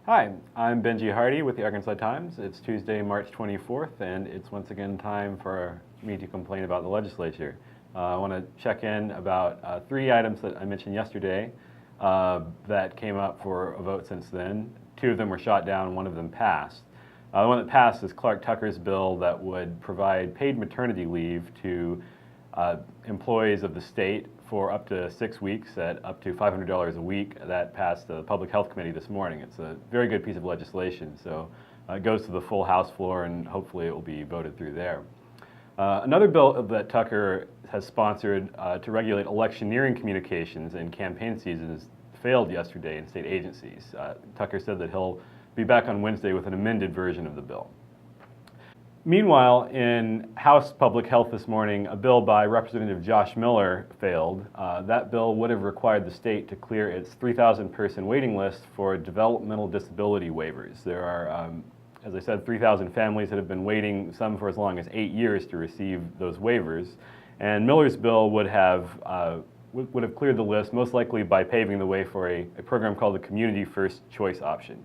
Hi, I'm Benji Hardy with the Arkansas Times. It's Tuesday, March 24th, and it's once again time for me to complain about the legislature. I want to check in about 3 items that I mentioned yesterday that came up for a vote since then. 2 of them were shot down, 1 of them passed. The one that passed is Clark Tucker's bill that would provide paid maternity leave to employees of the state for up to 6 weeks at up to $500 a week. That passed the Public Health Committee this morning. It's a very good piece of legislation, so it goes to the full House floor and hopefully it will be voted through there. Another bill that Tucker has sponsored to regulate electioneering communications in campaign seasons failed yesterday in state agencies. Tucker said that he'll be back on Wednesday with an amended version of the bill. Meanwhile, in House Public Health this morning, a bill by Representative Josh Miller failed. That bill would have required the state to clear its 3,000 person waiting list for developmental disability waivers. There are, as I said, 3,000 families that have been waiting, some for as long as 8 years, to receive those waivers. And Miller's bill would have cleared the list, most likely by paving the way for a program called the Community First Choice Option.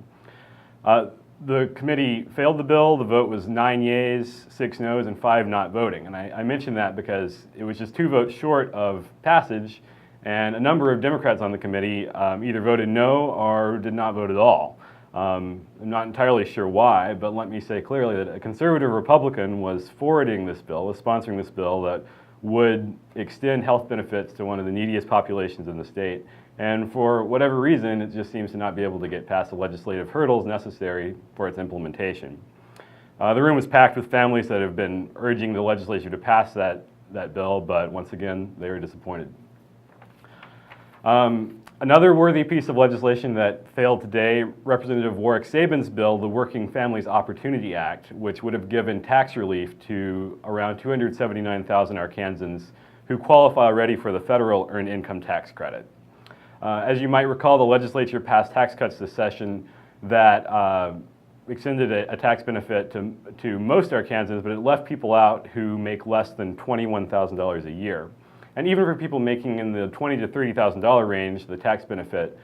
The committee failed the bill. The vote was 9 yeas, 6 noes, and 5 not voting. And I mention that because it was just 2 votes short of passage, and a number of Democrats on the committee either voted no or did not vote at all. I'm not entirely sure why, but let me say clearly that a conservative Republican was forwarding this bill, was sponsoring this bill that would extend health benefits to one of the neediest populations in the state. And for whatever reason, it just seems to not be able to get past the legislative hurdles necessary for its implementation. The room was packed with families that have been urging the legislature to pass that bill, but once again, they were disappointed. Another worthy piece of legislation that failed today, Representative Warwick Sabin's bill, the Working Families Opportunity Act, which would have given tax relief to around 279,000 Arkansans who qualify already for the federal Earned Income Tax Credit. As you might recall, the legislature passed tax cuts this session that extended a tax benefit to most Arkansans, but it left people out who make less than $21,000 a year. And even for people making in the $20,000 to $30,000 range, the tax benefit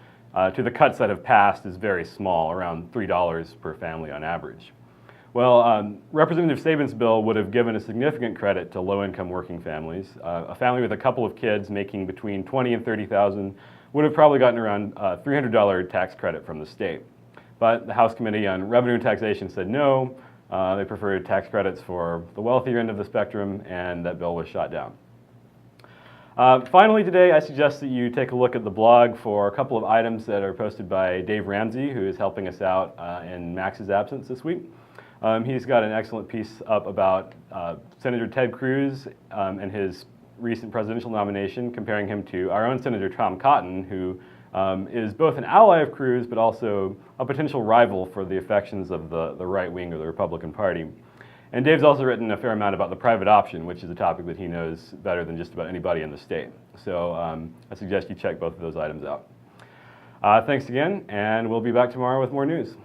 to the cuts that have passed is very small, around $3 per family on average. Well, Representative Sabin's bill would have given a significant credit to low-income working families. A family with a couple of kids making between $20,000 and $30,000 would have probably gotten around $300 tax credit from the state. But the House Committee on Revenue and Taxation said no. They preferred tax credits for the wealthier end of the spectrum, and that bill was shot down. Finally today, I suggest that you take a look at the blog for a couple of items that are posted by Dave Ramsey, who is helping us out in Max's absence this week. He's got an excellent piece up about Senator Ted Cruz and his recent presidential nomination, comparing him to our own Senator Tom Cotton, who is both an ally of Cruz but also a potential rival for the affections of the right wing of the Republican Party. And Dave's also written a fair amount about the private option, which is a topic that he knows better than just about anybody in the state. So I suggest you check both of those items out. Thanks again, and we'll be back tomorrow with more news.